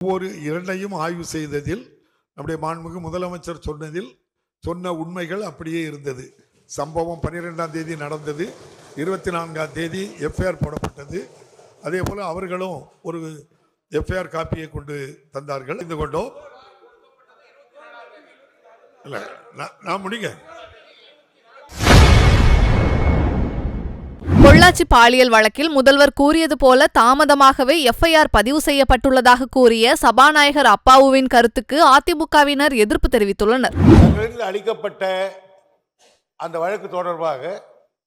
ஒவ்வொரு இரண்டையும் ஆய்வு செய்ததில் நம்முடைய மாண்புமிகு முதலமைச்சர் சொன்ன உண்மைகள் அப்படியே இருந்தது. சம்பவம் 12ஆம் தேதி நடந்தது, 24ஆம் தேதி எஃப்ஐஆர் போடப்பட்டது. அதே போல அவர்களும் ஒரு எஃப்ஐஆர் காப்பியை கொண்டு தந்தார்கள். இந்த கொண்டோம் இல்ல நான் முடிங்க. பொள்ளாச்சி பாலியல் வழக்கில் முதல்வர் கூறியது போல தாமதமாகவே எஃப்ஐஆர் பதிவு செய்யப்பட்டுள்ளதாக கூறிய சபாநாயகர் அப்பாவுவின் கருத்துக்கு அதிமுகவினர் எதிர்ப்பு தெரிவித்துள்ளனர். அளிக்கப்பட்ட அந்த வழக்கு தொடர்பாக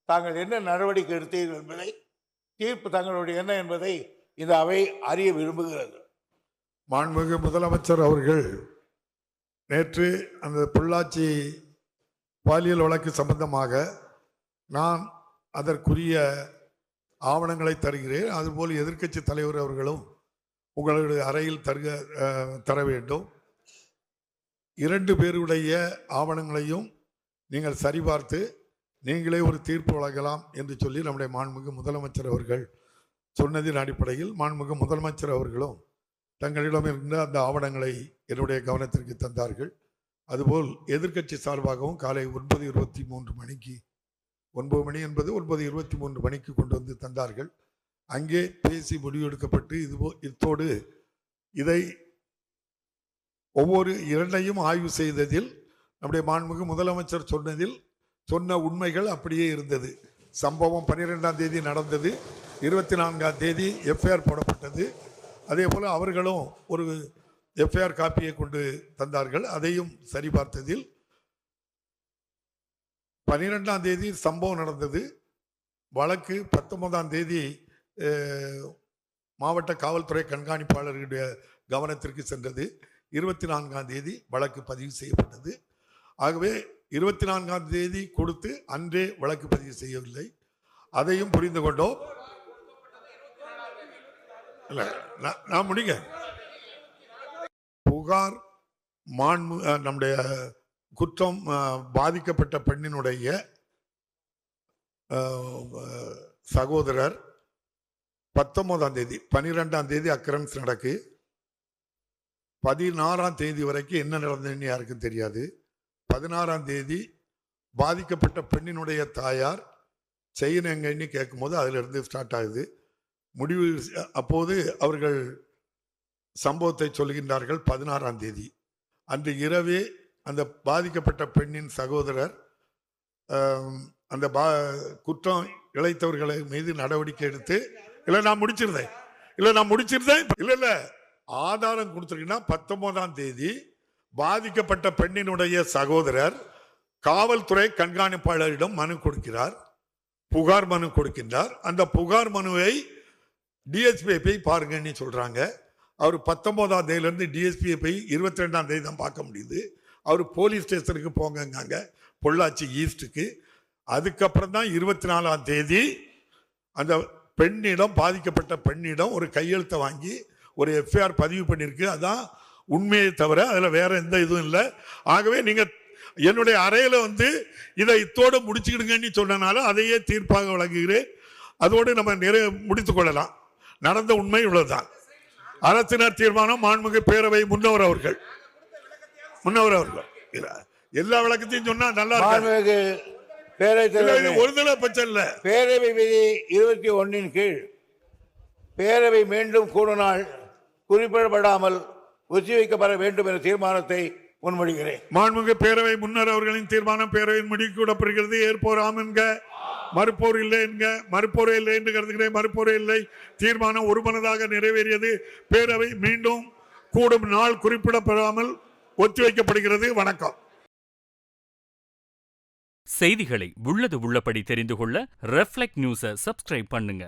தாங்கள் என்ன நடவடிக்கை எடுத்தீர்கள் என்பதை, தீர்ப்பு தங்களுடைய என்ன என்பதை இந்த அவை அறிய விரும்புகிறது. மாண்புமிகு முதலமைச்சர் அவர்கள் நேற்று அந்த பொள்ளாச்சி பாலியல் வழக்கு சம்பந்தமாக நான் அதற்குரிய ஆவணங்களை தருகிறேன். அதுபோல் எதிர்க்கட்சி தலைவர் அவர்களும் உங்களுடைய அறையில் தர வேண்டும். 2 பேருடைய ஆவணங்களையும் நீங்கள் சரிபார்த்து நீங்களே ஒரு தீர்ப்பு வழங்கலாம் என்று சொல்லி நம்முடைய மாண்புமிகு முதலமைச்சர் அவர்கள் சொன்னதின் அடிப்படையில் மாண்புமிகு முதலமைச்சர் அவர்களும் தங்களிடம் இருந்த அந்த ஆவணங்களை என்னுடைய கவனத்திற்கு தந்தார்கள். அதுபோல் எதிர்க்கட்சி சார்பாகவும் காலை 9:23 மணிக்கு 9 மணி என்பது 9:23 மணிக்கு கொண்டு வந்து தந்தார்கள். அங்கே பேசி முடிவெடுக்கப்பட்டு இத்தோடு இதை ஒவ்வொரு இரண்டையும் ஆய்வு செய்ததில் நம்முடைய மாண்புமிகு முதலமைச்சர் சொன்ன உண்மைகள் அப்படியே இருந்தது. சம்பவம் 12ஆம் தேதி நடந்தது, 24ஆம் தேதி எஃப்ஐஆர் போடப்பட்டது. அதே போல அவர்களும் ஒரு எஃப்ஐஆர் காப்பியை கொண்டு தந்தார்கள். அதையும் சரிபார்த்ததில் 12ஆம் தேதி சம்பவம் நடந்தது. வழக்கு 19ஆம் தேதி மாவட்ட காவல்துறை கண்காணிப்பாளர்களுடைய கவனத்திற்கு சென்றது. 24ஆம் தேதி வழக்கு பதிவு செய்யப்பட்டது. ஆகவே 24ஆம் தேதி கொடுத்து அன்றே வழக்கு பதிவு செய்யவில்லை. அதையும் புரிந்து கொண்டோம். நான் முடிங்க. புகார் நம்முடைய குற்றம் பாதிக்கப்பட்ட பெண்ணினுடைய சகோதரர் 19ஆம் தேதி 12ஆம் தேதி அக்கரன்ஸ் நடக்கு, 16ஆம் தேதி வரைக்கும் என்ன நடந்ததுன்னு யாருக்கும் தெரியாது. 16ஆம் தேதி பாதிக்கப்பட்ட பெண்ணினுடைய தாயார் செயின் எங்கன்னு கேட்கும்போது அதிலிருந்து ஸ்டார்ட் ஆகுது. முடிவு அப்போது அவர்கள் சம்பவத்தை சொல்கின்றார்கள் 16ஆம் தேதி. அன்று இரவே அந்த பாதிக்கப்பட்ட பெண்ணின் சகோதரர் அந்த குற்றம் இழைத்தவர்களை மீது நடவடிக்கை எடுத்து நான் முடிச்சிருந்தேன் இல்ல ஆதாரம் கொடுத்திருக்கீங்கன்னா 19ஆம் தேதி பாதிக்கப்பட்ட பெண்ணினுடைய சகோதரர் காவல்துறை கண்காணிப்பாளரிடம் மனு கொடுக்கிறார், புகார் மனு கொடுக்கின்றார். அந்த புகார் மனுவை டிஎஸ்பியை போய் பாருங்கன்னு சொல்றாங்க. அவர் 19ஆம் தேதியிலிருந்து டிஎஸ்பியை போய் 22ஆம் தேதி தான் பார்க்க முடியுது. அவர் போலீஸ் ஸ்டேஷனுக்கு போங்கங்க, பொள்ளாச்சி ஈஸ்டுக்கு. அதுக்கப்புறம் தான் 24ஆம் தேதி அந்த பெண்ணிடம், பாதிக்கப்பட்ட பெண்ணிடம் ஒரு கையெழுத்தை வாங்கி ஒரு எஃப்ஐஆர் பதிவு பண்ணியிருக்கு. அதான் உண்மையை தவிர அதில் வேற எந்த இதுவும் இல்லை. ஆகவே நீங்கள் என்னுடைய அறையில் வந்து இதை இத்தோடு முடிச்சுக்கிடுங்கன்னு சொன்னனால அதையே தீர்ப்பாக வழங்குகிறேன். அதோடு நம்ம முடித்துக் கொள்ளலாம். நடந்த உண்மை இவ்வளவுதான். அரசினர் தீர்மானம் மாண்புமிகு பேரவை முன்னவர் அவர்கள் எல்லா விளக்கத்தையும் சொன்னா நல்லா இருக்கு. ஒருதலை பட்சம் இல்ல. பேரவை விதி 21 கீழ் பேரவை மீண்டும் கூடுநாள் குறிப்பிடப்படாமல் ஒத்திவைக்கப்பட வேண்டும் என்ற தீர்மானத்தை முன்மொழிகிறேன். மாண்புமிகு பேரவை முன்னர் அவர்களின் தீர்மானம் பேரவையின் முடிவுக்கு விடப்படுகிறது. ஏற்போர் ஆம் என்க, மறுப்போர் இல்லை என்க. மறுப்போரே இல்லை என்று கருதுகிறேன். மறுப்போரே இல்லை. தீர்மானம் ஒருமனதாக நிறைவேறியது. பேரவை மீண்டும் கூடும் நாள் குறிப்பிடப்படாமல் ஒத்திவைக்கப்படுகிறது. வணக்கம். செய்திகளை உள்ளது உள்ளபடி தெரிந்து கொள்ள ரெஃப்ளெக்ட் நியூஸை சப்ஸ்கிரைப் பண்ணுங்க.